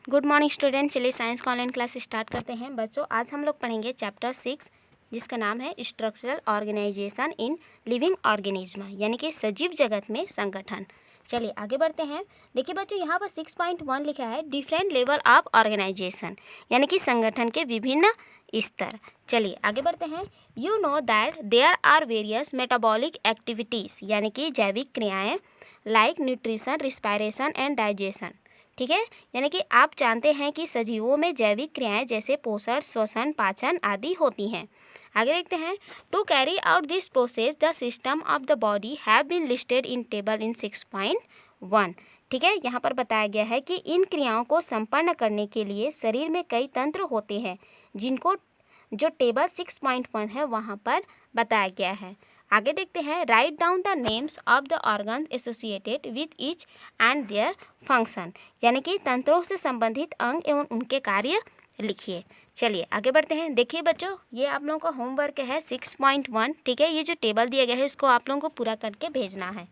Good morning student. चलिए science का online class start करते हैं। बच्चों आज हम लोग पढ़ेंगे चैप्टर 6 जिसका नाम है structural organisation in living organism, यानी कि सजीव जगत में संगठन। चलिए आगे बढ़ते हैं। देखिए बच्चों यहाँ पर 6.1 लिखा है डिफरेंट लेवल ऑफ ऑर्गेनाइजेशन, यानी कि संगठन के विभिन्न स्तर। चलिए आगे बढ़ते हैं। You know that there are various metabolic activities, यानी कि जैविक क्रियाएँ like nutrition, respiration and digestion. ठीक है, यानी कि आप जानते हैं कि सजीवों में जैविक क्रियाएं जैसे पोषण, श्वसन, पाचन आदि होती हैं। आगे देखते हैं। To carry out this process the system of the body have been listed in table in 6.1। ठीक है, यहाँ पर बताया गया है कि इन क्रियाओं को संपन्न करने के लिए शरीर में कई तंत्र होते हैं जिनको जो टेबल 6.1 है वहाँ पर बताया गया है। आगे देखते हैं। Write down the names of the organ associated with each and their function, यानी कि तंत्रों से संबंधित अंग एवं उनके कार्य लिखिए। चलिए आगे बढ़ते हैं। देखिए बच्चों, ये आप लोगों का होमवर्क है 6.1। ठीक है, ये जो टेबल दिया गया है इसको आप लोगों को पूरा करके भेजना है।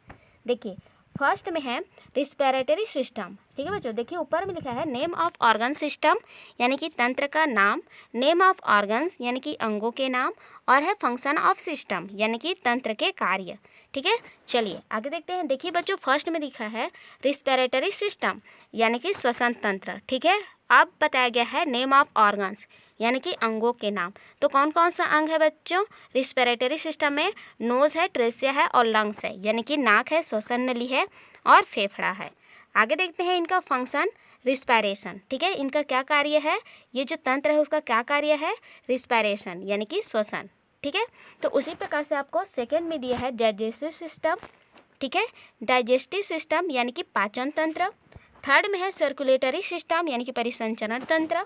देखिए फर्स्ट में है रिस्पिरेटरी सिस्टम। ठीक है बच्चों, देखिए ऊपर में लिखा है नेम ऑफ ऑर्गन सिस्टम, यानी कि तंत्र का नाम, नेम ऑफ ऑर्गन्स यानी कि अंगों के नाम, और है फंक्शन ऑफ सिस्टम यानी कि तंत्र के कार्य। ठीक है, चलिए आगे देखते हैं। देखिए बच्चों फर्स्ट में लिखा है रिस्पिरेटरी सिस्टम यानी कि श्वसन तंत्र। ठीक है, अब बताया गया है नेम ऑफ ऑर्गन्स यानी कि अंगों के नाम। तो कौन कौन सा अंग है बच्चों रिस्पिरेटरी सिस्टम में? नोज़ है, ट्रेसिया है और लंग्स है, यानी कि नाक है, श्वसन नली है और फेफड़ा है। आगे देखते हैं इनका फंक्शन रिस्पायरेशन। ठीक है, इनका क्या कार्य है? ये जो तंत्र है उसका क्या कार्य है? रिस्पायरेशन यानी कि श्वसन। ठीक है, तो उसी प्रकार से आपको सेकेंड में दिया है डाइजेस्टिव सिस्टम। ठीक है, डाइजेस्टिव सिस्टम यानी कि पाचन तंत्र। थर्ड में है सर्कुलेटरी सिस्टम यानी कि परिसंचरण तंत्र।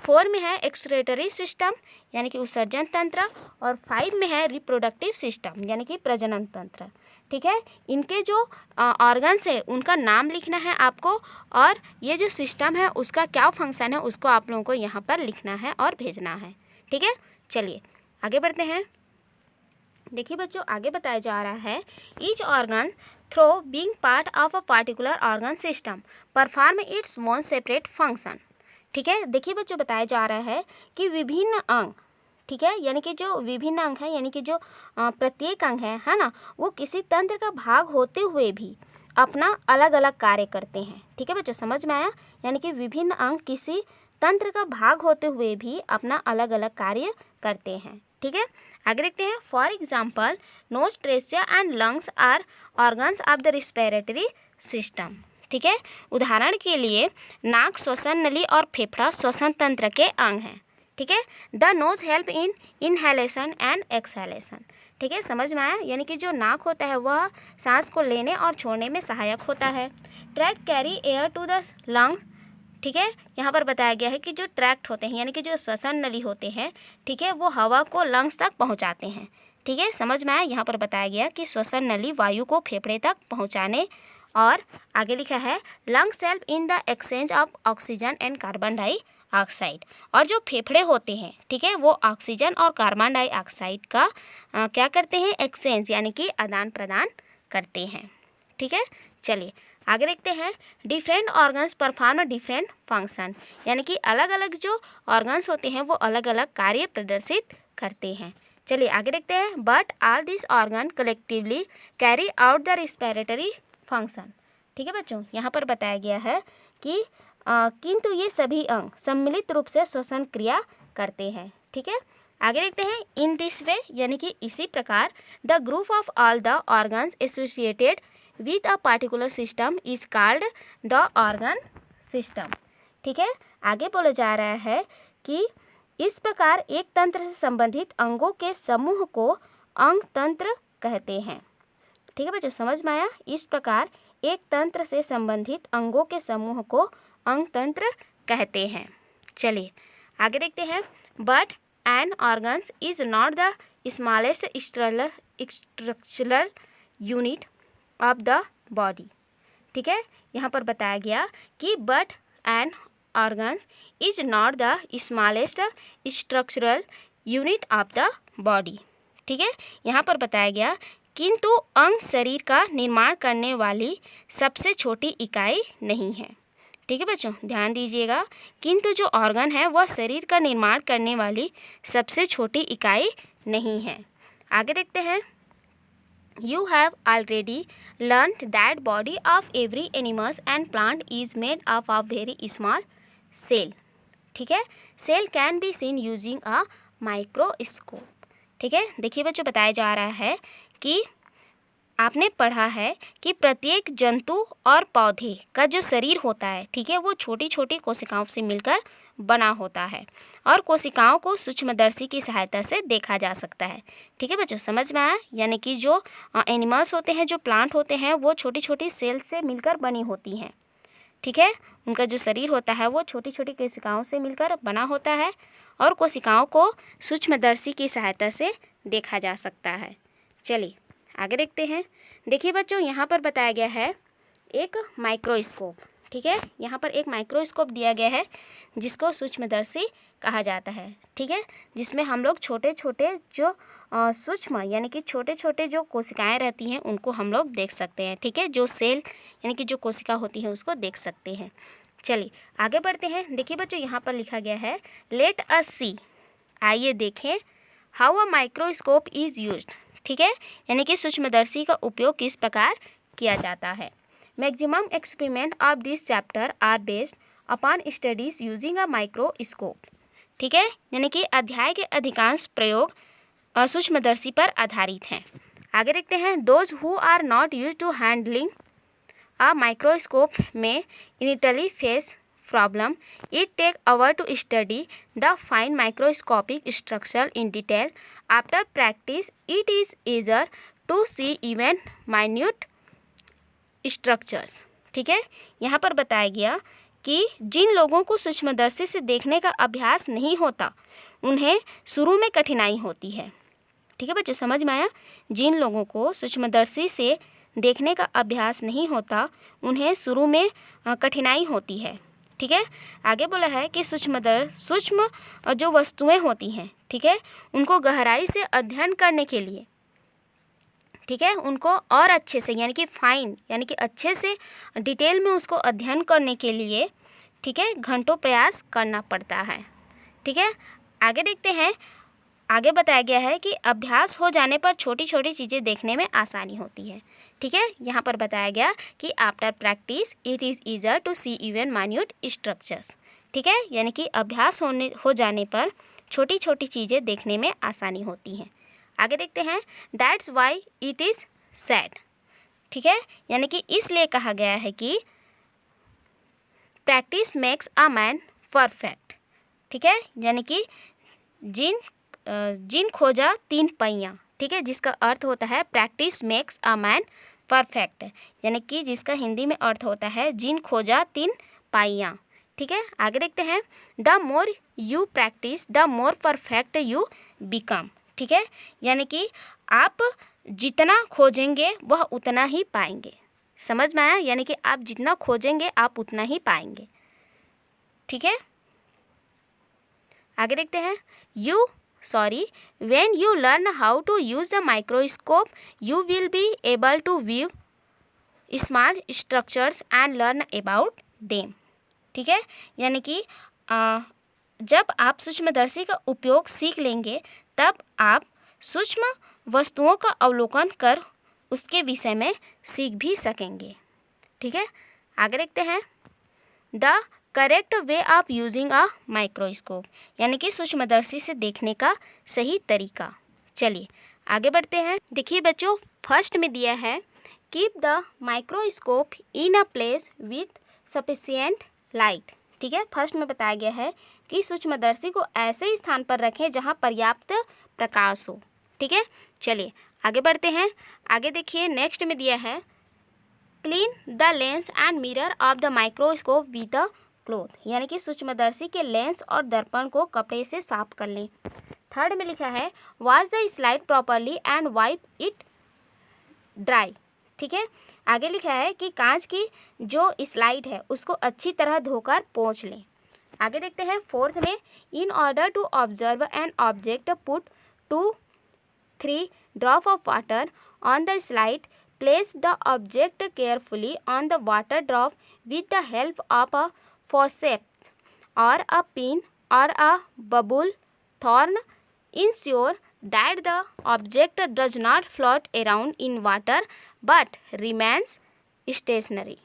4 में है एक्सक्रीटरी सिस्टम यानी कि उत्सर्जन तंत्र। और 5 में है रिप्रोडक्टिव सिस्टम यानी कि प्रजनन तंत्र। ठीक है, इनके जो ऑर्गन्स है उनका नाम लिखना है आपको, और ये जो सिस्टम है उसका क्या फंक्शन है उसको आप लोगों को यहाँ पर लिखना है और भेजना है। ठीक है, चलिए आगे बढ़ते हैं। देखिए बच्चों आगे बताया जा रहा है each organ through being part of a particular organ system perform its own separate function. ठीक है, देखिए बच्चों बताया जा रहा है कि विभिन्न अंग, ठीक है, यानी कि जो विभिन्न अंग है यानी कि जो प्रत्येक अंग है ना, वो किसी तंत्र का भाग होते हुए भी अपना अलग अलग कार्य करते हैं। ठीक है बच्चों, समझ में आया? यानी कि विभिन्न अंग किसी तंत्र का भाग होते हुए भी अपना अलग अलग कार्य करते हैं। ठीक है, आगे देखते हैं। For example nose, trachea and lungs are organs of the respiratory system. ठीक है, उदाहरण के लिए नाक, श्वसन नली और फेफड़ा श्वसन तंत्र के अंग हैं। ठीक है, the nose help in inhalation and exhalation. ठीक है, समझ में आया? यानी कि जो नाक होता है वह सांस को लेने और छोड़ने में सहायक होता है। Tract carry air to the lung. ठीक है, यहाँ पर बताया गया है कि जो ट्रैक्ट होते हैं यानी कि जो श्वसन नली होते हैं, ठीक है, वो हवा को लंग्स तक पहुँचाते हैं। ठीक है, समझ में आया? यहाँ पर बताया गया कि श्वसन नली वायु को फेफड़े तक पहुँचाने, और आगे लिखा है lungs help in the exchange of oxygen and carbon dioxide. और जो फेफड़े होते हैं, ठीक है, वो ऑक्सीजन और कार्बन डाइऑक्साइड का क्या करते हैं? एक्सचेंज यानी कि आदान प्रदान करते हैं। ठीक है, चलिए आगे देखते हैं। Different organs perform different function, यानी कि अलग अलग जो ऑर्गन्स होते हैं वो अलग अलग कार्य प्रदर्शित करते हैं। चलिए आगे देखते हैं। But all this organ collectively carry out the respiratory function. ठीक है बच्चों, यहाँ पर बताया गया है कि किंतु ये सभी अंग सम्मिलित रूप से श्वसन क्रिया करते हैं। ठीक है, आगे देखते हैं। इन दिस वे यानी कि इसी प्रकार the group of all the organs associated with a particular system is called the organ system. ठीक है, आगे बोला जा रहा है कि इस प्रकार एक तंत्र से संबंधित अंगों के समूह को अंग तंत्र कहते हैं। ठीक है बच्चों, समझ में आया? इस प्रकार एक तंत्र से संबंधित अंगों के समूह को अंग तंत्र कहते हैं। चलिए आगे देखते हैं। But an organs is not the smallest structural unit of the body. ठीक है, यहाँ पर बताया गया कि but an organs is not the smallest structural unit of the body. ठीक है, यहाँ पर बताया गया किंतु अंग शरीर का निर्माण करने वाली सबसे छोटी इकाई नहीं है। ठीक है बच्चों, ध्यान दीजिएगा। किंतु जो ऑर्गन है वह शरीर का निर्माण करने वाली सबसे छोटी इकाई नहीं है। आगे देखते हैं। You have already learned that body of every animal and plant is made up of very small cell. ठीक है, cell can be seen using a microscope. ठीक है, देखिए बच्चों, बताया जा रहा है कि आपने पढ़ा है कि प्रत्येक जंतु और पौधे का जो शरीर होता है, ठीक है, वो छोटी छोटी कोशिकाओं से मिलकर बना होता है और कोशिकाओं को सूक्ष्मदर्शी की सहायता से देखा जा सकता है। ठीक है बच्चों, समझ में आया? यानी कि जो एनिमल्स होते हैं, जो प्लांट होते हैं, वो छोटी छोटी सेल से मिलकर बनी होती हैं। ठीक है, उनका जो शरीर होता है वो छोटी छोटी कोशिकाओं से मिलकर बना होता है और कोशिकाओं को सूक्ष्मदर्शी की सहायता से देखा जा सकता है। चलिए आगे देखते हैं। देखिए बच्चों, यहाँ पर बताया गया है एक माइक्रोस्कोप। ठीक है, यहाँ पर एक माइक्रोस्कोप दिया गया है जिसको सूक्ष्मदर्शी कहा जाता है। ठीक है, जिसमें हम लोग छोटे छोटे जो सूक्ष्म यानी कि छोटे छोटे जो कोशिकाएं रहती हैं उनको हम लोग देख सकते हैं। ठीक है, जो सेल यानी कि जो कोशिका होती है उसको देख सकते हैं। चलिए आगे बढ़ते हैं। देखिए बच्चों, यहाँ पर लिखा गया है लेट अस सी, आइए देखें, how a microscope is used. ठीक है, यानी कि सूक्ष्मदर्शी का उपयोग किस प्रकार किया जाता है। Maximum experiment of this chapter are based upon studies using a microscope. ठीक है, यानी कि अध्याय के अधिकांश प्रयोग सूक्ष्मदर्शी पर आधारित हैं। आगे देखते हैं। Those who are not use to handling a microscope may initially face problem. It take hour to study the fine microscopic structure in detail. After practice, it is easier to see even minute structures. ठीक है, यहाँ पर बताया गया कि जिन लोगों को सूक्ष्मदर्शी से देखने का अभ्यास नहीं होता उन्हें शुरू में कठिनाई होती है। ठीक है बच्चों, समझ में आया? जिन लोगों को सूक्ष्मदर्शी से देखने का अभ्यास नहीं होता उन्हें शुरू में कठिनाई होती है। ठीक है, आगे बोला है कि सूक्ष्म जो वस्तुएं होती हैं, ठीक है, उनको गहराई से अध्ययन करने के लिए, ठीक है, उनको और अच्छे से यानी कि फाइन यानी कि अच्छे से डिटेल में उसको अध्ययन करने के लिए, ठीक है, घंटों प्रयास करना पड़ता है। ठीक है, आगे देखते हैं। आगे बताया गया है कि अभ्यास हो जाने पर छोटी छोटी चीज़ें देखने में आसानी होती है। ठीक है, यहाँ पर बताया गया कि after practice it is easier to see even minute structures. ठीक है, यानी कि अभ्यास हो जाने पर छोटी छोटी चीज़ें देखने में आसानी होती हैं। आगे देखते हैं। That's why it is sad. ठीक है, यानी कि इसलिए कहा गया है कि practice makes a man perfect. ठीक है, यानी कि जिन खोजा तीन पहिया। ठीक है, जिसका अर्थ होता है practice makes a man perfect, यानी कि जिसका हिंदी में अर्थ होता है जिन खोजा तीन पाइयाँ। ठीक है, आगे देखते हैं। The more you practice the more perfect you become. ठीक है, यानी कि आप जितना खोजेंगे वह उतना ही पाएंगे। समझ में आया? यानी कि आप जितना खोजेंगे आप उतना ही पाएंगे। ठीक है, आगे देखते हैं। When you learn how to use the microscope, you will be able to view small structures and learn about them. ठीक है, यानी कि जब आप सूक्ष्मदर्शी का उपयोग सीख लेंगे तब आप सूक्ष्म वस्तुओं का अवलोकन कर उसके विषय में सीख भी सकेंगे। ठीक है, आगे देखते हैं। The correct way of using a microscope, यानी कि सूक्ष्मदर्शी से देखने का सही तरीका। चलिए आगे बढ़ते हैं। देखिए बच्चों, फर्स्ट में दिया है keep the microscope in a place with sufficient light. ठीक है, फर्स्ट में बताया गया है कि सूक्ष्मदर्शी को ऐसे स्थान पर रखें जहां पर्याप्त प्रकाश हो। ठीक है, चलिए आगे बढ़ते हैं। आगे देखिए, नेक्स्ट में दिया है clean the lens and mirror of the microscope with a cloth, यानी कि सूक्ष्मदर्शी के लेंस और दर्पण को कपड़े से साफ कर लें। थर्ड में लिखा है wash the slide properly and wipe it dry. ठीक है, आगे लिखा है कि कांच की जो स्लाइड है उसको अच्छी तरह धोकर पोंछ लें। आगे देखते हैं। फोर्थ में in order to observe an object put 2-3 drop of water on the slide Place the object carefully on the water drop with the help of a forceps or a pin or a bubble thorn. Ensure that the object does not float around in water but remains stationary.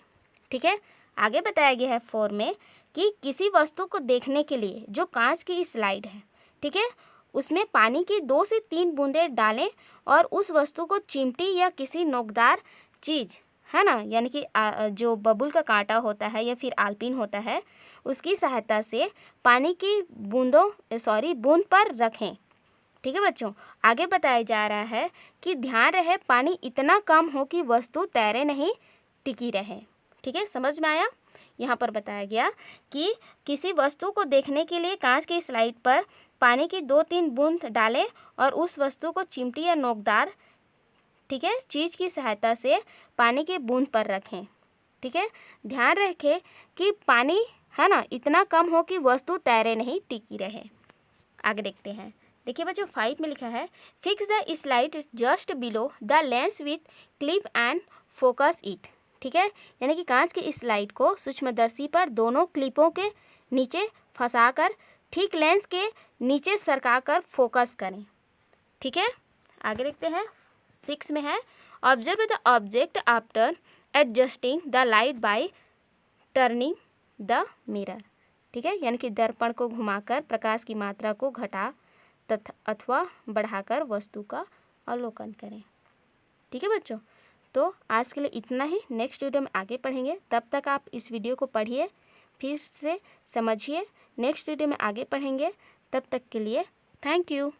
ठीक है, आगे बताया गया है 4 में कि किसी वस्तु को देखने के लिए जो कांच की स्लाइड है, ठीक है, उसमें पानी की 2 से 3 बूंदें डालें और उस वस्तु को चिमटी या किसी नोकदार चीज़, है ना, यानी कि जो बबुल का कांटा होता है या फिर आलपिन होता है, उसकी सहायता से पानी की बूंद पर रखें। ठीक है बच्चों, आगे बताया जा रहा है कि ध्यान रहे पानी इतना कम हो कि वस्तु तैरे नहीं, टिकी रहे। ठीक है, समझ में आया। यहाँ पर बताया गया कि किसी वस्तु को देखने के लिए कांच की स्लाइड पर पानी की 2-3 बूंद डालें और उस वस्तु को चिमटी या नोकदार, ठीक है, चीज़ की सहायता से पानी की बूंद पर रखें। ठीक है, ध्यान रखें कि पानी, है ना, इतना कम हो कि वस्तु तैरे नहीं, टिकी रहे। आगे देखते हैं। देखिए बच्चों 5 में लिखा है fix the slide just below the lens with clip and focus it. ठीक है, यानी कि कांच की स्लाइड को सूक्ष्मदर्शी पर दोनों क्लिपों के नीचे फंसाकर ठीक लेंस के नीचे सरकाकर फोकस करें। ठीक है, आगे देखते हैं। 6 में है observe the object after adjusting the light by turning the mirror. ठीक है, यानी कि दर्पण को घुमाकर प्रकाश की मात्रा को घटा तथा अथवा बढ़ाकर वस्तु का अवलोकन करें। ठीक है बच्चों, तो आज के लिए इतना ही। नेक्स्ट वीडियो में आगे पढ़ेंगे, तब तक आप इस वीडियो को पढ़िए, फिर से समझिए। नेक्स्ट वीडियो में आगे पढ़ेंगे, तब तक के लिए थैंक यू।